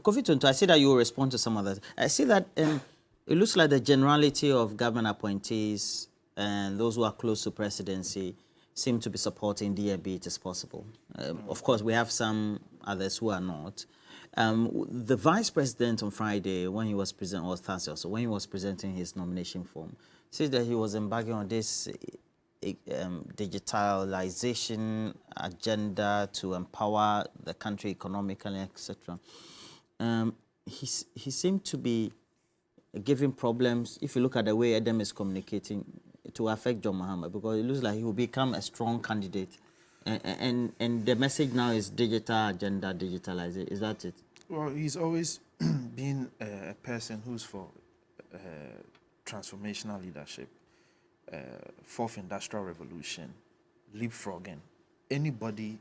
Kofi Tonto, I see that you will respond to some of that. I see that it looks like the generality of government appointees and those who are close to presidency seem to be supporting DAB it is possible. Of course, we have some others who are not. The vice president on Friday, when he was presenting, or Thursday also, when he was presenting his nomination form, says that he was embarking on this digitalization agenda to empower the country economically, etc. He seemed to be giving problems. If you look at the way Adam is communicating, to affect John Mahama, because it looks like he will become a strong candidate. And the message now is digital agenda, digitalization. Is that it? Well, he's always been a person who's for transformational leadership, fourth industrial revolution, leapfrogging. Anybody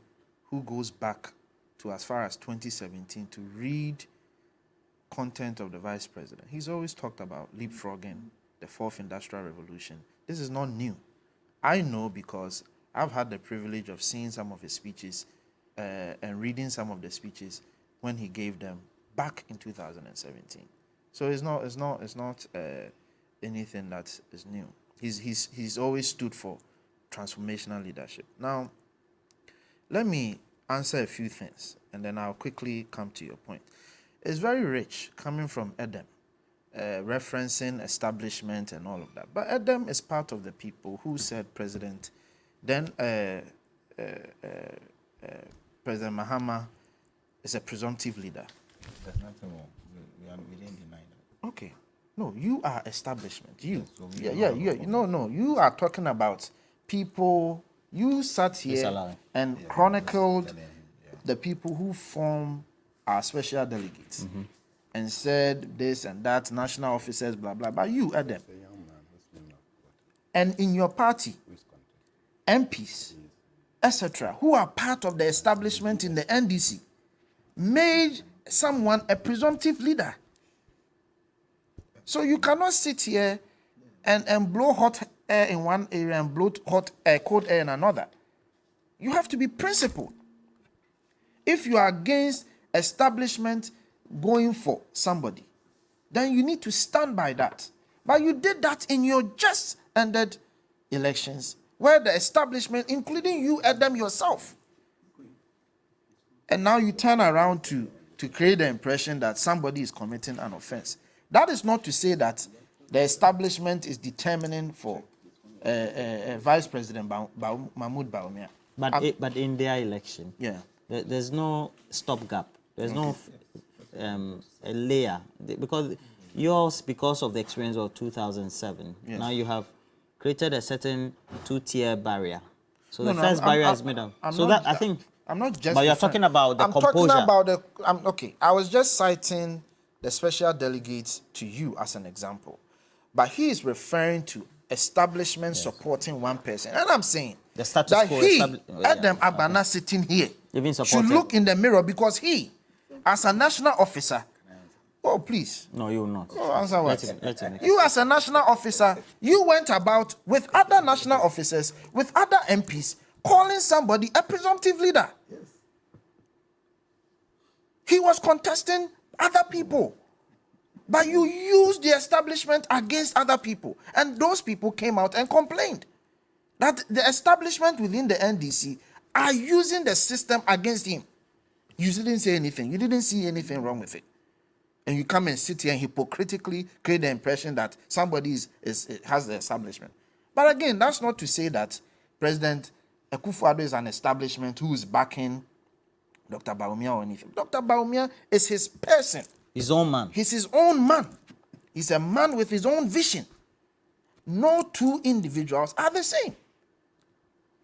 who goes back to as far as 2017 to read content of the vice president, he's always talked about leapfrogging, the fourth industrial revolution. This is not new. I know because I've had the privilege of seeing some of his speeches and reading some of the speeches when he gave them back in 2017. So it's not anything that is new. He's always stood for transformational leadership. Now, let me answer a few things, and then I'll quickly come to your point. It's very rich coming from Edem, referencing establishment and all of that. But Edem is part of the people who said President Mahama is a presumptive leader. There's nothing wrong. We didn't deny that. Okay. No, you are establishment. You. Yes, so No. You are talking about people. You sat here and chronicled the people who form our special delegates and said this and that, national officers, blah, blah, blah. You, Adam. And in your party, MPs, etc., who are part of the establishment in the NDC, made someone a presumptive leader. So you cannot sit here and blow hot air in one area and blow cold air in another. You have to be principled. If you are against establishment going for somebody, then you need to stand by that. But you did that in your just ended elections, where the establishment, including you, Adam yourself, and now you turn around to create the impression that somebody is committing an offense. That is not to say that the establishment is determining for Vice President Mahmoud Bawumia. But in their election, there's no stopgap. There's no a layer, because yours, because of the experience of 2007. Yes. Now you have created a certain two-tier barrier. So the first barrier is made up. So that I think. I'm not just. But you're talking about the composure. I'm talking about the. Okay. I was just citing the special delegates to you as an example, but he is referring to establishment supporting one person, and I'm saying the status that quo he, Adam Abana, sitting here, should look in the mirror, because he, as a national officer. Oh, please. No, you will not. Oh, answer what? Let him. You, as a national officer, you went about with other national officers, with other MPs, calling somebody a presumptive leader. Yes. He was contesting other people. But you used the establishment against other people. And those people came out and complained that the establishment within the NDC are using the system against him. You didn't say anything. You didn't see anything wrong with it. And you come and sit here and hypocritically create the impression that somebody has the establishment. But again, that's not to say that President Akufo-Addo is an establishment who is backing Dr. Bawumia or anything. Dr. Bawumia is his person. His own man. He's his own man. He's a man with his own vision. No two individuals are the same.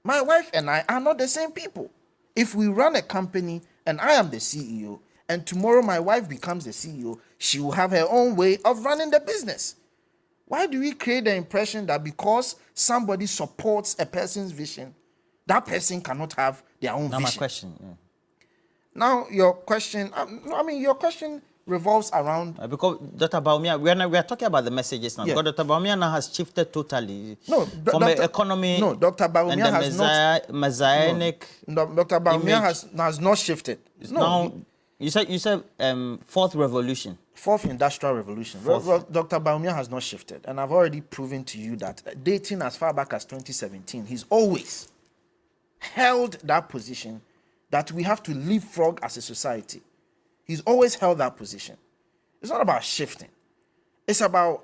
My wife and I are not the same people. If we run a company and I am the CEO, and tomorrow my wife becomes the CEO, she will have her own way of running the business. Why do we create the impression that because somebody supports a person's vision, that person cannot have their own vision? Now my question. Yeah. Now your question, your question revolves around... because Dr. Bawumia, we are talking about the messages now. Yeah. Because Dr. Bawumia now has shifted totally from the economy. No, Dr. Bawumia has not... Messianic... No, Dr. Bawumia has not shifted. No, You said fourth revolution. Fourth industrial revolution. Dr. Baumia has not shifted. And I've already proven to you that dating as far back as 2017, he's always held that position that we have to leapfrog as a society. He's always held that position. It's not about shifting. It's about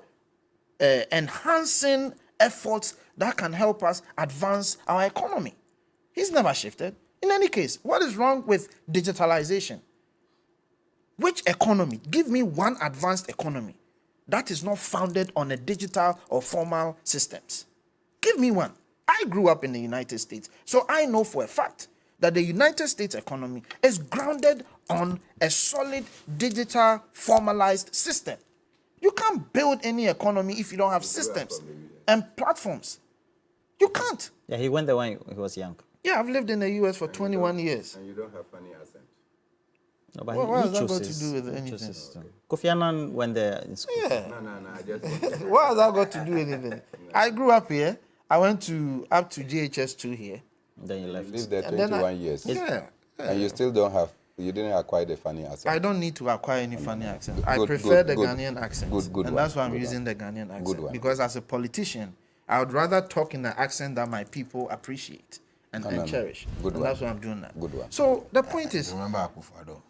enhancing efforts that can help us advance our economy. He's never shifted. In any case, what is wrong with digitalization? Which economy? Give me one advanced economy that is not founded on a digital or formal systems. Give me one. I grew up in the United States, so I know for a fact that the United States economy is grounded on a solid digital formalized system. You can't build any economy if you don't have systems and platforms. You can't. Yeah, he went there when he was young. Yeah, I've lived in the US for 21 years. And you don't have funny accent. No, but What has that chose got to his- do with he anything? chose his style. Kofi Annan went there in school. Yeah. No, I just What has that got to do with anything? I grew up here. I went up to GHS2 here. Then you left. You lived there And then 21 years. Yeah. And you still you didn't acquire the funny accent. I don't need to acquire any funny accent. I Good, prefer good, the good. Ghanaian accent. Good and one, that's why I'm good using one. the Ghanaian accent. Good one. Because as a politician, I would rather talk in the accent that my people appreciate and cherish. Good and one. that's why I'm doing that. Good one. So the point is, Remember Akufo-Addo?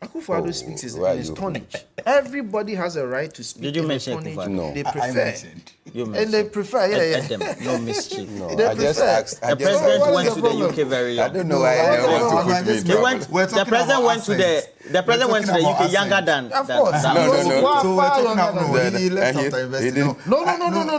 Akufo-Addo Oh, speaks in why his you- tonnage. Everybody has a right to speak Did you in mention the tonnage Akufo-Addo? No. they I prefer. mentioned. You And they mentioned. prefer, yeah. Ed them, no mischief. No, They I just prefer. asked. The president what is went the to the problem? UK very I young. don't know why I don't want to put me in He trouble. went. We're The talking president about went to accents. the president We're went to the talking UK about younger accents. than. Of course. No, no, no. Far, So we're far talking younger about than no, that. he left And he- after he university. didn't- No.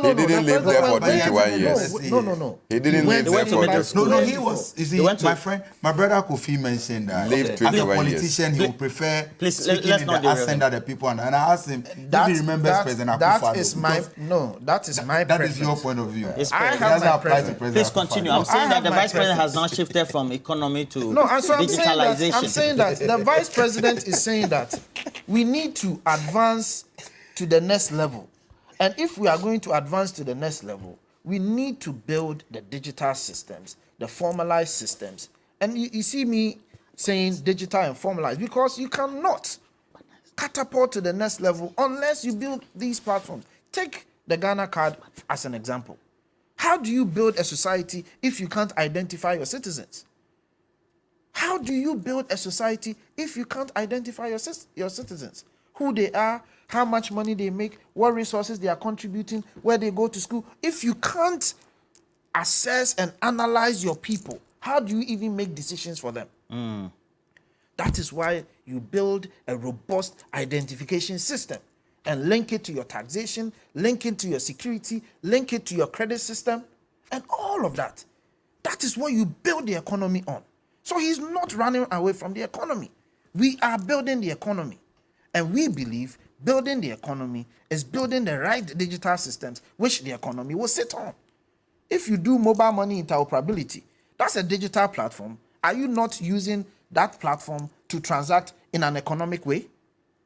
He didn't live there for The president 21 went- years. No. He didn't live went there to for middle just No, school. he was. You see, He went to- my friend, my brother Kofi mentioned that Lived as a 21 years. politician, he would prefer Please, speaking let's in not the derail accent him. that the people and I asked him if he remembers President that Akufo-Addo. is my because that is my that preference. is your point of view. His I preference. It have doesn't my apply to preference. President Please continue. I'm Akufo-Addo. saying that have the my vice president has preference. not shifted from economy to No, and so digitalization. I'm saying that the vice president is saying that we need to advance to the next level. And if we are going to advance to the next level, we need to build the digital systems, the formalized systems. And you see me saying digital and formalized because you cannot catapult to the next level unless you build these platforms. Take the Ghana card as an example. How do you build a society if you can't identify your citizens? How do you build a society if you can't identify your citizens? Who they are, how much money they make, what resources they are contributing, where they go to school. If you can't assess and analyze your people, how do you even make decisions for them? That is why you build a robust identification system and link it to your taxation, link it to your security, link it to your credit system, and all of that. That is what you build the economy on. So he's not running away from the economy. We are building the economy. And we believe building the economy is building the right digital systems which the economy will sit on. If you do mobile money interoperability, that's a digital platform. Are you not using that platform to transact in an economic way?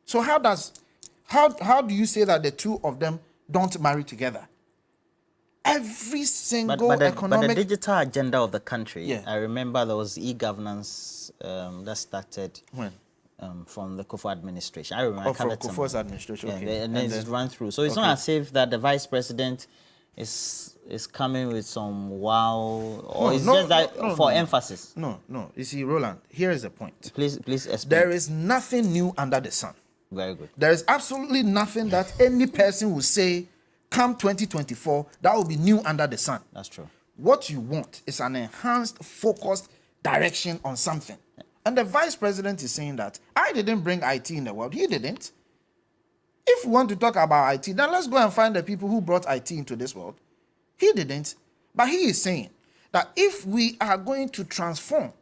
So how do you say that the two of them don't marry together? Every single But the economic digital agenda of the country, Yeah. I remember there was e-governance that started When? From the Kufuor administration. I remember. Oh, from covered some- Kufuor's administration, Yeah, okay. and then And it's then- run through. So it's not as if that the vice president is coming with some wow, or No, it's no, just that no, for no. emphasis. No. You see, Roland, here is the point. Please explain. There is nothing new under the sun. Very good. There is absolutely nothing that any person will say, come 2024, that will be new under the sun. That's true. What you want is an enhanced, focused direction on something. And the vice president is saying that I didn't bring IT in the world. He didn't. If we want to talk about IT, then let's go and find the people who brought IT into this world. He didn't. But he is saying that if we are going to transform,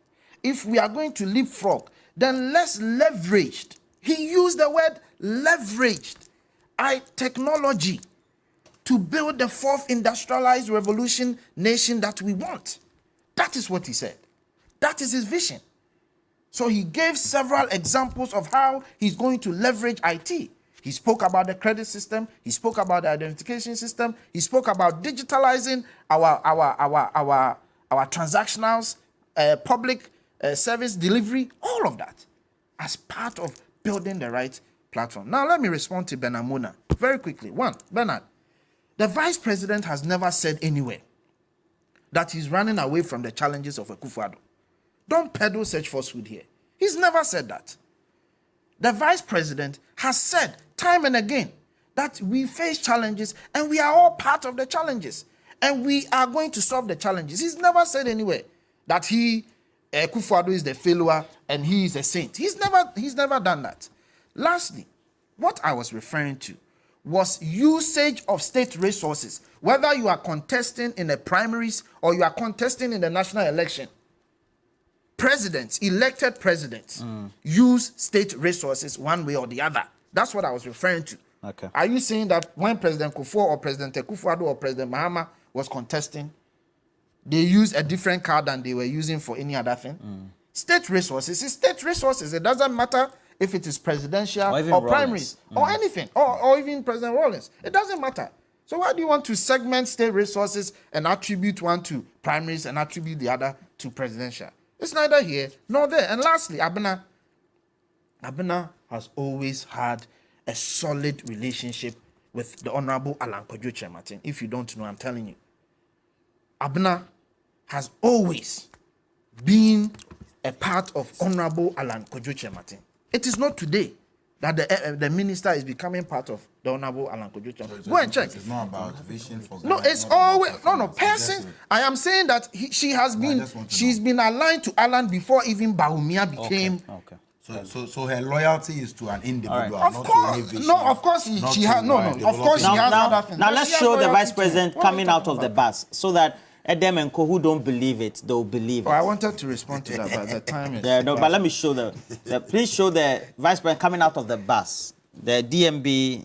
if we are going to leapfrog, then let's leverage. He used the word leveraged technology to build the fourth industrialized revolution nation that we want. That is what he said. That is his vision. So he gave several examples of how he's going to leverage IT. He spoke about the credit system. He spoke about the identification system. He spoke about digitalizing our transactionals, public service delivery, all of that. as part of building the right platform. Now, let me respond to Benamona very quickly. One, Bernard, the vice president has never said anywhere that he's running away from the challenges of Akufo-Addo. Don't peddle such falsehood here. He's never said that. The vice president has said time and again that we face challenges and we are all part of the challenges and we are going to solve the challenges. He's never said anywhere that Akufo-Addo is the failure and he is a saint. He's never done that. Lastly, what I was referring to was usage of state resources, whether you are contesting in the primaries or you are contesting in the national election. Presidents, elected presidents, use state resources one way or the other. That's what I was referring to. Okay. Are you saying that when President Kufuor or President Akufo-Addo or President Mahama was contesting, they used a different card than they were using for any other thing? State resources is state resources. It doesn't matter if it is presidential or primaries or anything, or even President Rawlings. It doesn't matter. So why do you want to segment state resources and attribute one to primaries and attribute the other to presidential? It's neither here nor there. And lastly, Abena has always had a solid relationship with the Honorable Alan Kojo Martin. If you don't know, I'm telling you. Abena has always been a part of Honorable Alan Kojo Martin. It is not today that the minister is becoming part of the Honorable Alan Kojo Martin. Go and check. It's not about vision for No, Ghana, it's not about always performance. persons. I am saying that she's been aligned to Alan before even Bawumia became. Okay. So her loyalty is to an individual, Of not course, to any vision. no. Of course, not she to has no. developing. Of course, she has other things. Now But let's she has show the loyalty vice to- president What are you coming out talking of the about? bus so that Edem and Co who don't believe it, they'll believe it. Oh, I wanted to respond to that, but the time is. Yeah, no, but let me show please show the vice president coming out of the bus, the DMB,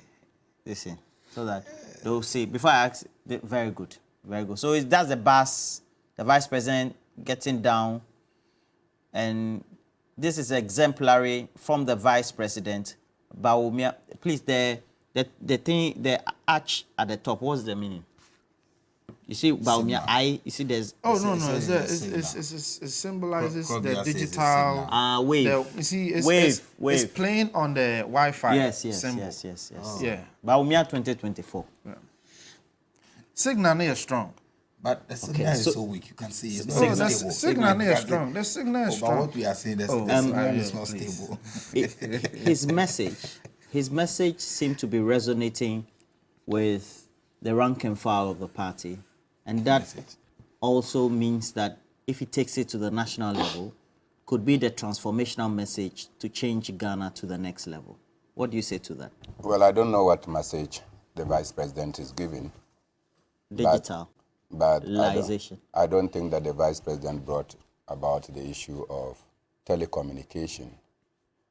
listen, so that they'll see. Before I ask, very good, very good. So that's the bus, the vice president getting down, and this is exemplary from the vice president. Bawumia, please, the thing, the arch at the top, what's the meaning? You see, Bawumia, you see there's... Oh, no. It symbolizes Krog the says it's digital... wave. You see, Wave. it's playing on the Wi-Fi Yes. symbol. Yeah. Bawumia 2024. Signal is strong. But the signal is so- so weak, you can see it's Oh, not the stable. signal is Even strong. The signal is But strong. what we are saying, the Oh, signal is yeah, not please. stable. His message seemed to be resonating with the rank and file of the party, and that also means that if he takes it to the national level, could be the transformational message to change Ghana to the next level. What do you say to that? Well, I don't know what message the vice president is giving, Digital. but Realization. I don't think that the vice president brought about the issue of telecommunication,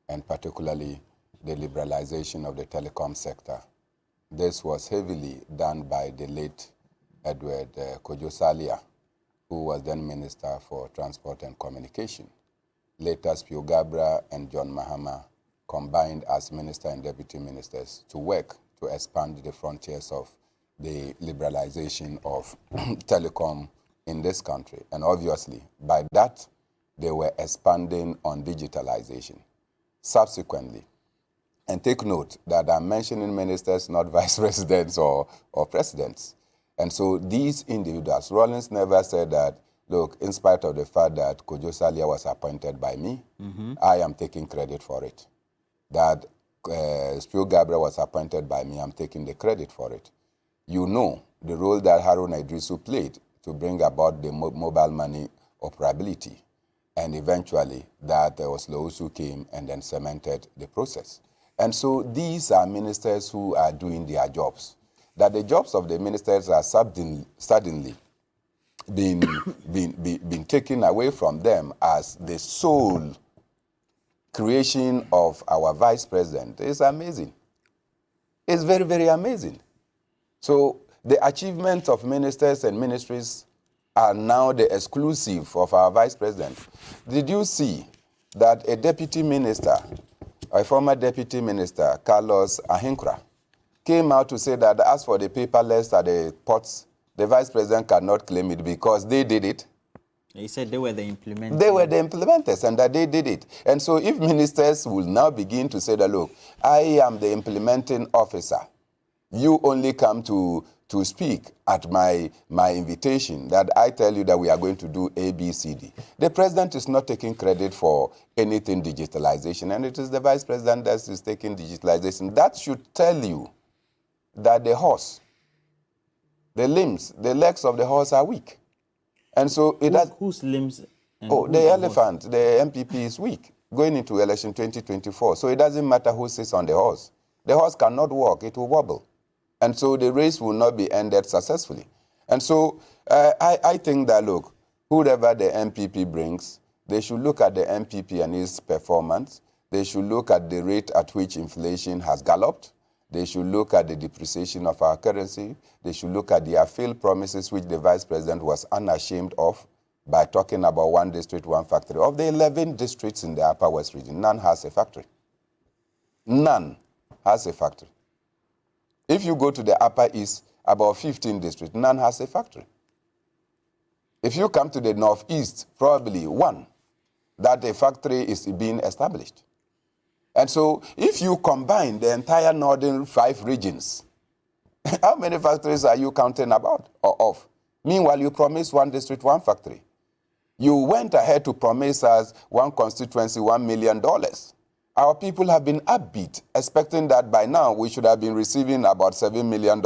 and particularly the liberalization of the telecom sector. This was heavily done by the late Edward Kojo Salia, who was then Minister for Transport and Communication. Later, Spio Gabra and John Mahama combined as minister and deputy ministers to work to expand the frontiers of the liberalization of telecom in this country. And obviously, by that, they were expanding on digitalization. Subsequently, and take note that I'm mentioning ministers, not vice presidents or presidents. And so these individuals, Rawlings never said that, look, in spite of the fact that Kojo Salia was appointed by me, I am taking credit for it. That Spio Gabriel was appointed by me, I'm taking the credit for it. You know the role that Harun Idrisu played to bring about the mobile money operability. And eventually that Oslo-Usu came and then cemented the process. And so these are ministers who are doing their jobs. That the jobs of the ministers are suddenly been taken away from them as the sole creation of our vice president is amazing. It's very, very amazing. So the achievements of ministers and ministries are now the exclusive of our vice president. Did you see that a deputy minister, a former deputy minister, Carlos Ahinkra, came out to say that as for the paperless at the ports, the vice president cannot claim it because they did it? He said they were the implementers. They were the implementers and that they did it. And so if ministers will now begin to say that, look, I am the implementing officer. You only come to speak at my invitation, that I tell you that we are going to do A, B, C, D. The president is not taking credit for anything digitalization, and it is the vice president that is taking digitalization. That should tell you that the horse, the limbs, the legs of the horse are weak. And so it has... Whose limbs? And Oh, who's the horse? elephant, the NPP is weak going into election 2024. So it doesn't matter who sits on the horse. The horse cannot walk, it will wobble. And so the race will not be ended successfully. And so I think that, look, whoever the NPP brings, they should look at the NPP and its performance. They should look at the rate at which inflation has galloped. They should look at the depreciation of our currency. They should look at the failed promises which the vice president was unashamed of by talking about one district, one factory. Of the 11 districts in the Upper West region, none has a factory. None has a factory. If you go to the Upper East, about 15 districts, none has a factory. If you come to the Northeast, probably one, that a factory is being established. And so if you combine the entire northern 5 regions, how many factories are you counting about or of? Meanwhile, you promised one district, one factory. You went ahead to promise us one constituency, $1 million. Our people have been upbeat, expecting that by now we should have been receiving about $7 million.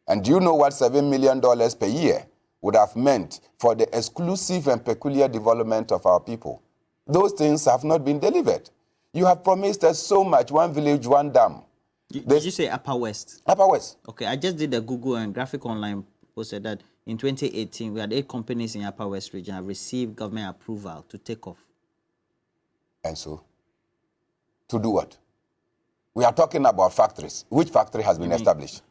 And do you know what $7 million per year would have meant for the exclusive and peculiar development of our people? Those things have not been delivered. You have promised us so much, one village, one dam. Did you say Upper West? Upper West. Okay, I just did a Google and Graphic Online posted that in 2018, we had 8 companies in Upper West region have received government approval to take off. And so, to do what? We are talking about factories. Which factory has been established?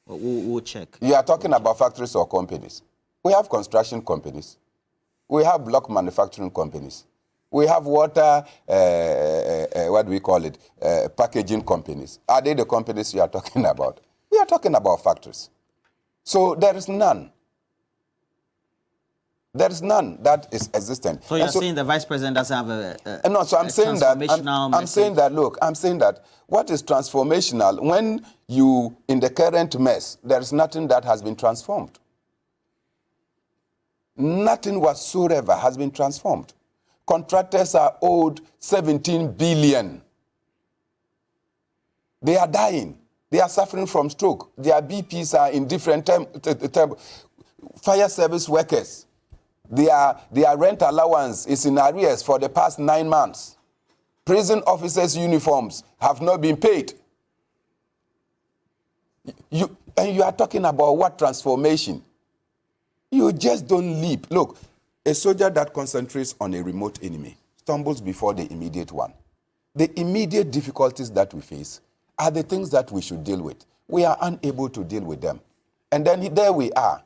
We'll check. You are talking about factories or companies. We have construction companies. We have block manufacturing companies. We have water, what do we call it, packaging companies. Are they the companies you are talking about? We are talking about factories. So there is none. There is none that is existent. So you're saying the vice president doesn't have a no, so I'm saying that I'm saying that, look, I'm saying that what is transformational when you, in the current mess, there is nothing that has been transformed. Nothing whatsoever has been transformed. Contractors are owed 17 billion. They are dying. They are suffering from stroke. Their BPs are in different fire service workers. Their rent allowance is in arrears for the past 9 months. Prison officers' uniforms have not been paid. You are talking about what transformation? You just don't leap. Look, a soldier that concentrates on a remote enemy stumbles before the immediate one. The immediate difficulties that we face are the things that we should deal with. We are unable to deal with them. And then there we are.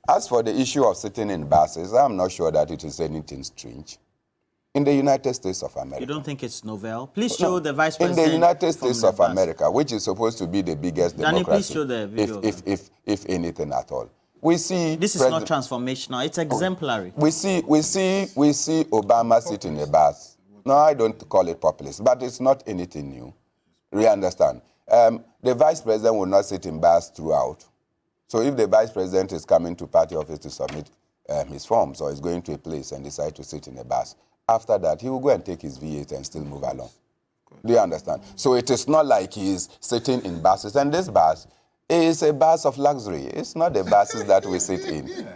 As for the issue of sitting in buses, I'm not sure that it is anything strange. In the United States of America. You don't think it's novel? Please show the vice president. In the United States of America, which is supposed to be the biggest democracy. Please show the video. If anything at all. We see this is not transformational, it's exemplary. We see Obama sit in a bus. No, I don't call it populist, but it's not anything new. You understand? The vice president will not sit in bus throughout. So if the vice president is coming to party office to submit his forms or is going to a place and decide to sit in a bus, after that, he will go and take his V8 and still move along. Do you understand? So it is not like he is sitting in buses. And this bus is a bus of luxury. It's not the buses that we sit in.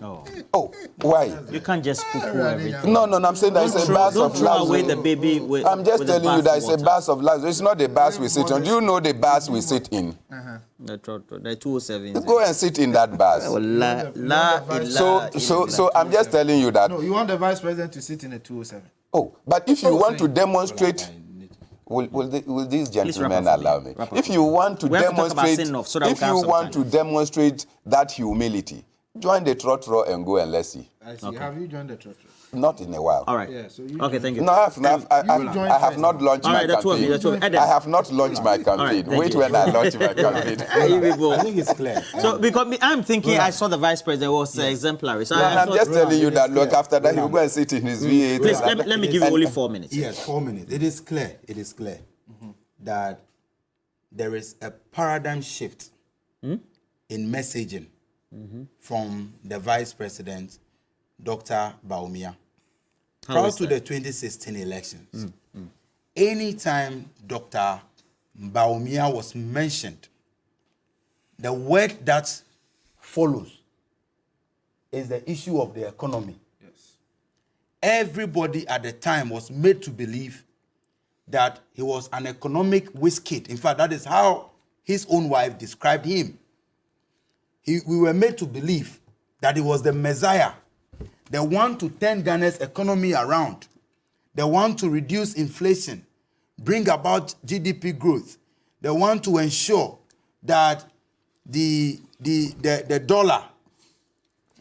Oh, why? You can't just poo-poo everything. No, I'm saying that it's a bus of luxury. Don't throw away the baby with I'm just telling you that it's a water. bus of luxury. It's not the bus we sit on. Do you know the bus we sit in? The 207. Go and sit in that bus. So I'm just telling you that. No, you want the vice president to sit in a 207. Oh, but if you want to demonstrate, will these gentlemen allow me? If you want to demonstrate, if you want to demonstrate that humility, Join the trotro and go and let's see. I see. Have you joined the church? Not in a while. All right. Yeah, so you Okay, thank you. No, I have not launched All my right, that's what campaign. I have not launched my campaign. thank Wait you. when I launch my campaign. You people. I think it's clear. So because I'm thinking I saw the vice president was exemplary. So No, I I'm thought, just telling you it that, is look, clear. after that, he'll go and sit in his V8. please let me give you only 4 minutes. Yes, 4 minutes. It is clear. It is clear that there is a paradigm shift in messaging from the Vice President, Dr. Bawumia. Prior to the 2016 elections, anytime Dr. Bawumia was mentioned, the word that follows is the issue of the economy. Yes. Everybody at the time was made to believe that he was an economic whiz kid. In fact, that is how his own wife described him. We were made to believe that he was the Messiah, the one to turn Ghana's economy around, the one to reduce inflation, bring about GDP growth, the one to ensure that the dollar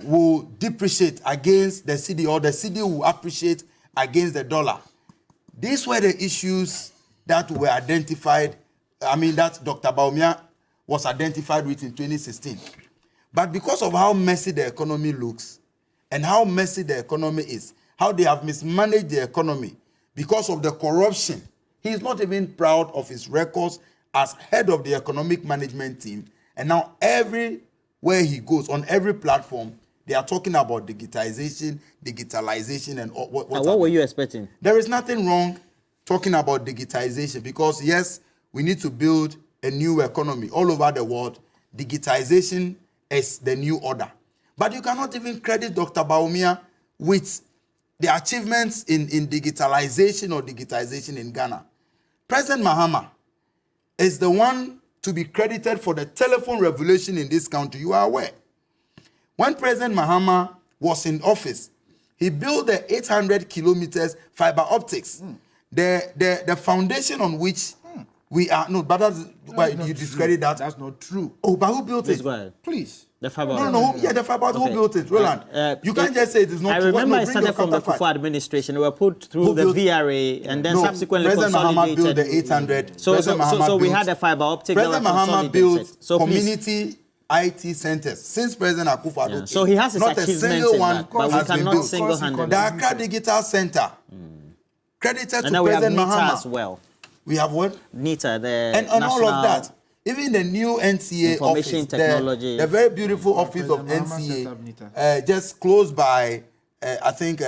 will depreciate against the cedi, or the cedi will appreciate against the dollar. These were the issues that were identified, that Dr. Bawumia was identified with in 2016. But because of how messy the economy looks and how messy the economy is, how they have mismanaged the economy because of the corruption, he is not even proud of his records as head of the economic management team. And now everywhere he goes, on every platform, they are talking about digitalization, and What were you expecting? There is nothing wrong talking about digitization because, yes, we need to build a new economy all over the world. Digitization is the new order. But you cannot even credit Dr. Bawumia with the achievements in digitalization or digitization in Ghana. President Mahama is the one to be credited for the telephone revolution in this country. You are aware. When President Mahama was in office, he built the 800 kilometers fiber optics. The foundation on which we are, no, but that's why you discredit that. That's not true. Oh, but who built Please it? go ahead. Please. The fiber. The fiber optics. Okay. Who built it? Roland, you can't just say it is not I true. remember No, it bring started your from the counterpart. Kufuor administration. We were put through Who the built- VRA and then No, subsequently President Mahama built consolidated. the 800. So President Mahama we built- had the fiber optic. President that were Mahama consolidated. built So please. community IT centers since President Akufo-Addo came. So he has his not a achievements single in one that, but we has been cannot built. single-handedly. The Accra Digital Center, credited And to now we have President NITA Mahama. as well. We have what? NITA, the And all National of that. Even the new NCA Information office, Technology. the very beautiful office of President Mahama set up NCA, just close by, I think,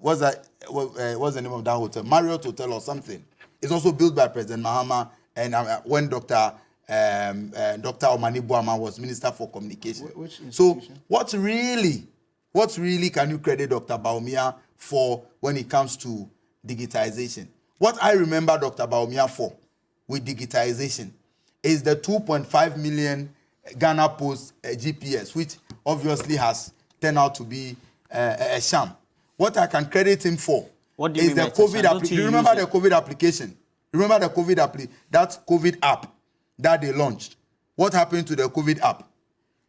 what's the name of that hotel? Marriott Hotel or something. It's also built by President Mahama and when Dr. Omani Boama was Minister for Communication. Which So institution? what really can you credit Dr. Bawumia for when it comes to digitization? What I remember Dr. Bawumia for with digitization is the 2.5 million Ghana Post GPS, which obviously has turned out to be a sham. What I can credit him for What do you is mean the by it's a COVID sham? Don't application. you Remember use the it? COVID application? Remember the that COVID app that they launched? What happened to the COVID app?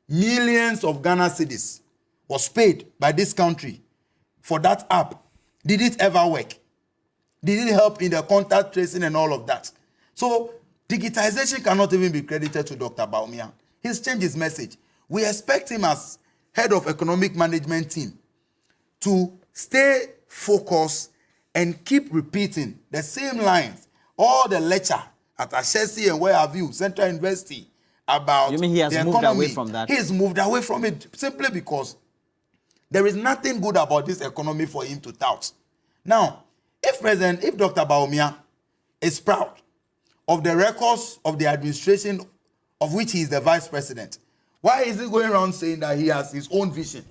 Millions of Ghana cedis was paid by this country for that app. Did it ever work? Did it help in the contact tracing and all of that? So digitization cannot even be credited to Dr. Bawumia. He's changed his message. We expect him as head of economic management team to stay focused and keep repeating the same lines. All the lecture at Ashesi and where have you, Central University, about You mean he has the moved economy. away from that? He's moved away from it simply because there is nothing good about this economy for him to tout. Now, if Dr. Bawumia is proud of the records of the administration of which he is the vice president, why is he going around saying that he has his own vision?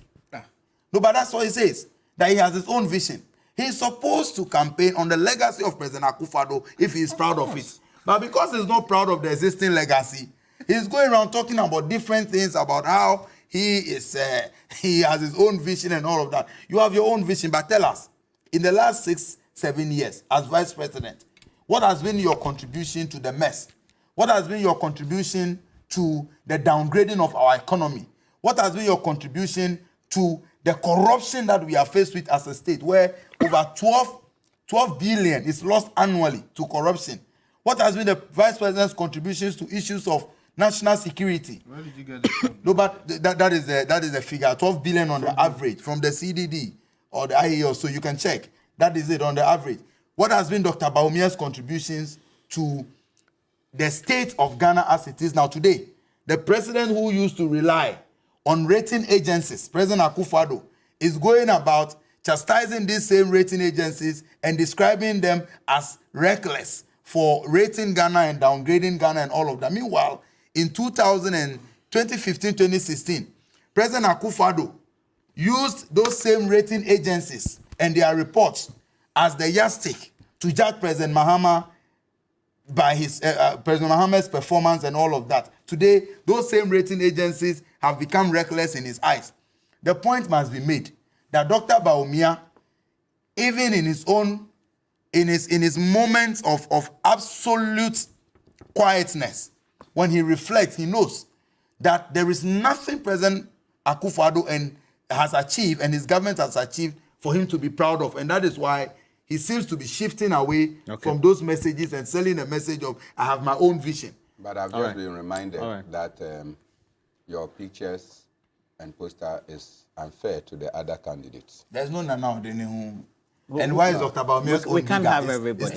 No, but that's what he says, that he has his own vision. He's supposed to campaign on the legacy of President Akufo-Addo if he is proud of it. But because he's not proud of the existing legacy, he's going around talking about different things, about how he has his own vision and all of that. You have your own vision, but tell us, in the last 6-7 years as vice president, what has been your contribution to the mess? What has been your contribution to the downgrading of our economy? What has been your contribution to the corruption that we are faced with as a state, where over 12 billion is lost annually to corruption? What has been the Vice President's contributions to issues of national security? Where did you get it? No, but that is the figure. 12 billion on the average from the CDD or the IEO, so you can check. That is it on the average. What has been Dr. Baumia's contributions to the state of Ghana as it is now today? The president who used to rely on rating agencies, President Akufo-Addo, is going about chastising these same rating agencies and describing them as reckless for rating Ghana and downgrading Ghana and all of that. Meanwhile, in 2015-2016, President Akufo-Addo used those same rating agencies and their reports as the yardstick to judge President Mahama by his President Mahama's performance and all of that. Today, those same rating agencies have become reckless in his eyes. The point must be made that Dr. Bawumia, even in his own, in his moments of absolute quietness, when he reflects, he knows that there is nothing President Akufo-Addo has achieved and his government has achieved for him to be proud of, and that is why he seems to be shifting away from those messages and selling a message of, I have my own vision. But I've just been reminded that your pictures and poster is unfair to the other candidates. There's no Nana Odene who... And why is Dr. Baumia's We can't have everybody.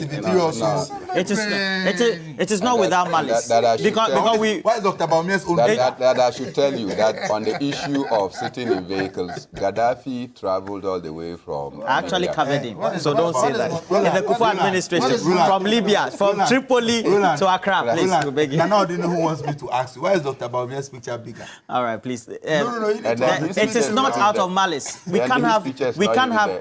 It is not without malice. Because we... Why is Dr. Baumia's own... That I should tell you that on the issue of sitting in vehicles, Gaddafi traveled all the way from... I actually Libya. covered him, so don't say that. In the Kufu administration, from Libya, from Tripoli to Accra, please, we beg you. Nana Odene who wants me to ask you, why is Dr. Baumia's picture bigger? All right, please. No, you need And to... then It is not out of malice. We can't have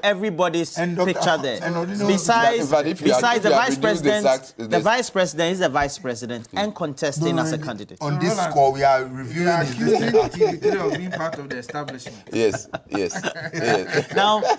everybody's picture there. Besides the vice president, the vice president is the vice president and contesting as a candidate. On this score, we are reviewing his accusing activity of being part of the establishment. Yes. Now,